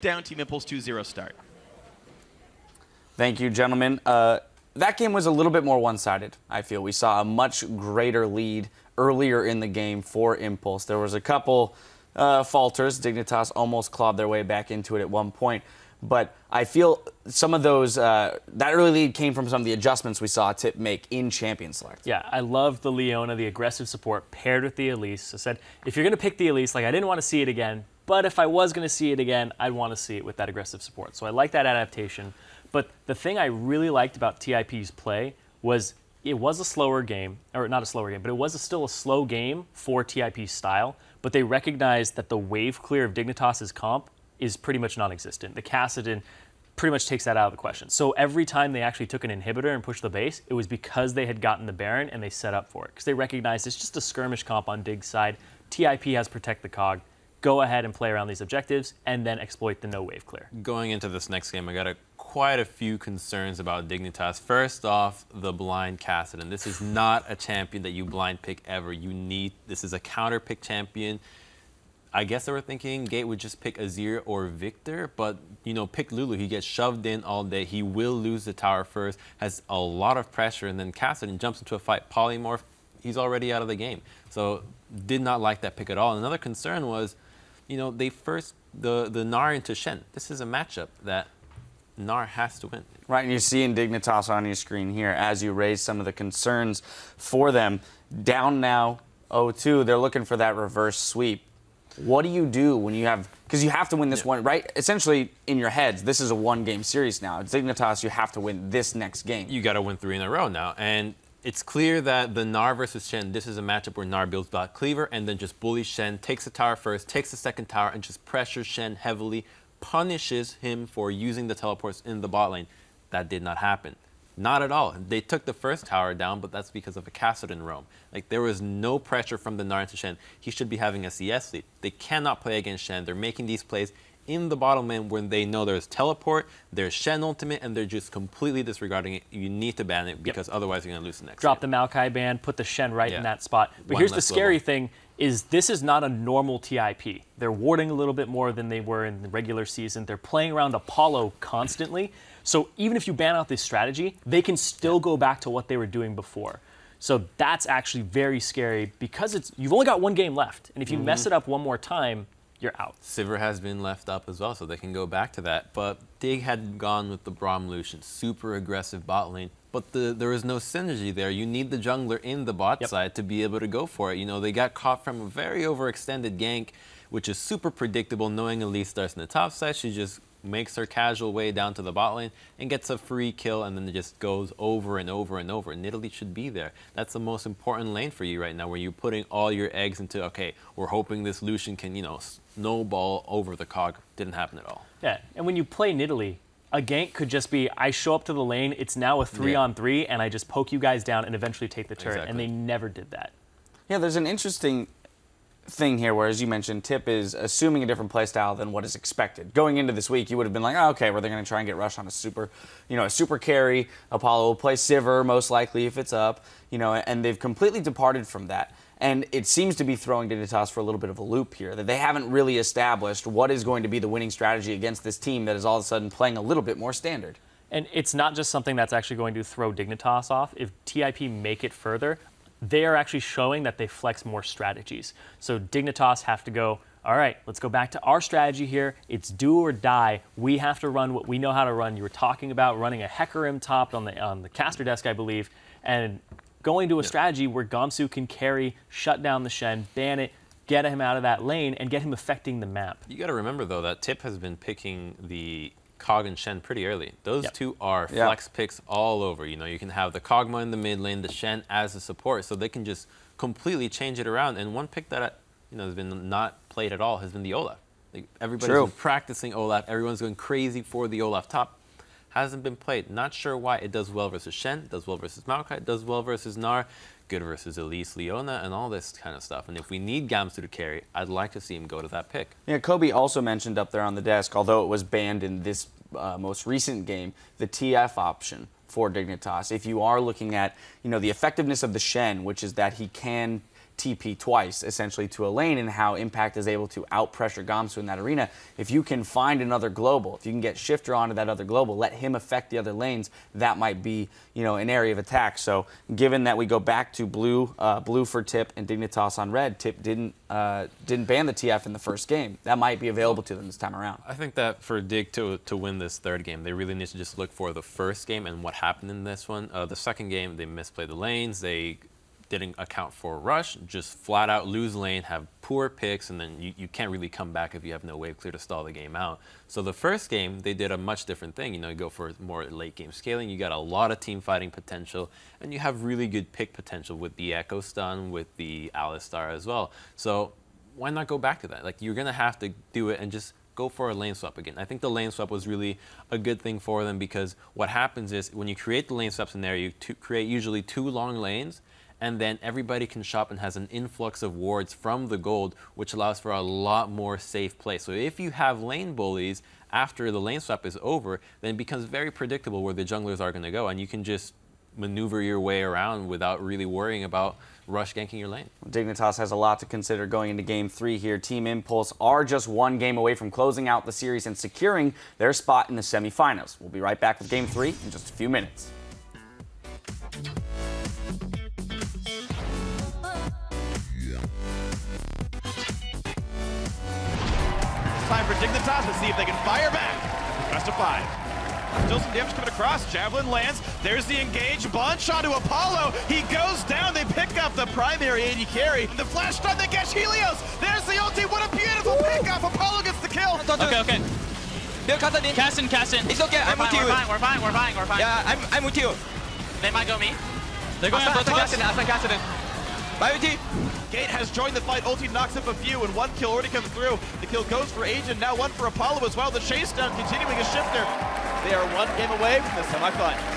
Down Team Impulse 2-0 start. Thank you, gentlemen. That game was a little bit more one-sided, I feel. We saw a much greater lead earlier in the game for Impulse. There was a couple falters. Dignitas almost clawed their way back into it at one point. But I feel some of those, that early lead came from some of the adjustments we saw Tip make in Champion Select. Yeah, I love the Leona, the aggressive support paired with the Elise. I said, if you're going to pick the Elise, like I didn't want to see it again, but if I was going to see it again, I'd want to see it with that aggressive support. So I like that adaptation. But the thing I really liked about TIP's play was it was a slower game, or not a slower game, but it was still a slow game for TIP's style, but they recognized that the wave clear of Dignitas' comp is pretty much non-existent. The Kassadin pretty much takes that out of the question. So every time they actually took an inhibitor and pushed the base, it was because they had gotten the Baron and they set up for it. Because they recognized it's just a skirmish comp on Dig's side. TIP has Protect the Cog. Go ahead and play around these objectives and then exploit the no wave clear. Going into this next game, I got quite a few concerns about Dignitas. First off, the blind Kassadin. This is not a champion that you blind pick ever. This is a counter pick champion. I guess they were thinking Gate would just pick Azir or Victor, but, you know, pick Lulu. He gets shoved in all day. He will lose the tower first, has a lot of pressure, and then Kassadin jumps into a fight. Polymorph, he's already out of the game. So, did not like that pick at all. Another concern was, you know, they first, the Gnar into Shen. This is a matchup that Gnar has to win. Right, and you're seeing Dignitas on your screen here as you raise some of the concerns for them. Down now, 0-2, they're looking for that reverse sweep. What do you do when you have, because you have to win this one, right? Essentially, in your heads, this is a one-game series now. It's Dignitas, you have to win this next game. You got to win 3 in a row now. And it's clear that the Gnar versus Shen, this is a matchup where Gnar builds Black Cleaver and then just bullies Shen, takes the tower first, takes the second tower, and just pressures Shen heavily, punishes him for using the teleports in the bot lane. That did not happen. Not at all. They took the first tower down, but that's because of a Kassadin roam. Like, there was no pressure from the Gnar into Shen. He should be having a CS lead. They cannot play against Shen. They're making these plays in the bottom lane when they know there's teleport, there's Shen ultimate, and they're just completely disregarding it. You need to ban it because otherwise you're going to lose the next Drop game. the Maokai ban, put the Shen right in that spot. But here's the scary thing, is this is not a normal TIP. They're warding a little bit more than they were in the regular season. They're playing around Apollo constantly. So even if you ban out this strategy, they can still go back to what they were doing before. So that's actually very scary because you've only got one game left. And if you mess it up one more time, you're out. Sivir has been left up as well, so they can go back to that. But Dig had gone with the Braum Lucian, super aggressive bot lane. But there was no synergy there. You need the jungler in the bot side to be able to go for it. You know, they got caught from a very overextended gank, which is super predictable, knowing Elise starts in the top side. She just makes her casual way down to the bot lane and gets a free kill, and then it just goes over and over and over. And Italy should be there. That's the most important lane for you right now, where you're putting all your eggs into, okay, we're hoping this Lucian can, you know, snowball over the cog. Didn't happen at all. Yeah, and when you play Nidalee, a gank could just be, I show up to the lane, it's now a 3-on-3, and I just poke you guys down and eventually take the turret, and they never did that. Yeah, there's an interesting thing here where, as you mentioned, Tip is assuming a different playstyle than what is expected. Going into this week, you would have been like, oh, okay, well, they're going to try and get rushed on a super, a super carry. Apollo will play Sivir, most likely, if it's up, and they've completely departed from that. And it seems to be throwing Dignitas for a little bit of a loop here, that they haven't really established what is going to be the winning strategy against this team that is all of a sudden playing a little bit more standard. And it's not just something that's actually going to throw Dignitas off. If TIP make it further, they are actually showing that they flex more strategies. So Dignitas have to go, all right, let's go back to our strategy here. It's do or die. We have to run what we know how to run. You were talking about running a Hecarim top on the caster desk, I believe, and going to a strategy where Gamsu can carry, shut down the Shen, ban it, get him out of that lane, and get him affecting the map. You got to remember, though, that Tip has been picking the Cog and Shen pretty early. Those two are flex picks all over. You can have the Kog'Maw in the mid lane, the Shen as a support, so they can just completely change it around. And one pick that has been not played at all has been the Olaf. Like, everybody's been practicing Olaf. Everyone's going crazy for the Olaf top. Hasn't been played. Not sure why. It does well versus Shen, does well versus Maokai, does well versus Gnar, good versus Elise, Leona, and all this kind of stuff. And if we need Gamsu to carry, I'd like to see him go to that pick. Yeah, Kobe also mentioned up there on the desk, although it was banned in this most recent game, the TF option for Dignitas. If you are looking at, the effectiveness of the Shen, which is that he can TP twice, essentially, to a lane, and how Impact is able to out-pressure Gamsu in that arena. If you can find another global, if you can get Shifter onto that other global, let him affect the other lanes, that might be, you know, an area of attack. So given that we go back to blue for Tip and Dignitas on red, Tip didn't ban the TF in the first game. That might be available to them this time around. I think that for Dig to win this third game, they really need to just look for the first game and what happened in this one. The second game, they misplayed the lanes. They didn't account for rush, just flat out lose lane, have poor picks, and then you can't really come back if you have no wave clear to stall the game out. So the first game, they did a much different thing. You know, you go for more late game scaling, you got a lot of team fighting potential, and you have really good pick potential with the Echo Stun, with the Alistar as well. So why not go back to that? Like, you're gonna have to do it and just go for a lane swap again. I think the lane swap was really a good thing for them, because what happens is when you create the lane swap scenario, you create usually 2 long lanes, and then everybody can shop and has an influx of wards from the gold, which allows for a lot more safe play. So if you have lane bullies after the lane swap is over, then it becomes very predictable where the junglers are going to go, and you can just maneuver your way around without really worrying about rush ganking your lane. Dignitas has a lot to consider going into Game 3 here. Team Impulse are just 1 game away from closing out the series and securing their spot in the semifinals. We'll be right back with Game 3 in just a few minutes. Time for Dignitas to see if they can fire back. Best of 5. Still some damage coming across. Javelin lands. There's the engage. Bunch onto Apollo. He goes down. They pick up the primary AD carry. The flash stun, they catch Helios. There's the ulti. What a beautiful pickoff. Apollo gets the kill. Okay. Bill, cast in. Cast in. It's okay. I'm with you. We're fine. Yeah, I'm with you. They might go me. They're going Aslan to cast in. Bye, ulti. Gate has joined the fight. Ulti knocks up a few, and 1 kill already comes through. The kill goes for Agent. Now 1 for Apollo as well. The chase down continuing a Shifter. They are 1 game away from the semifinals.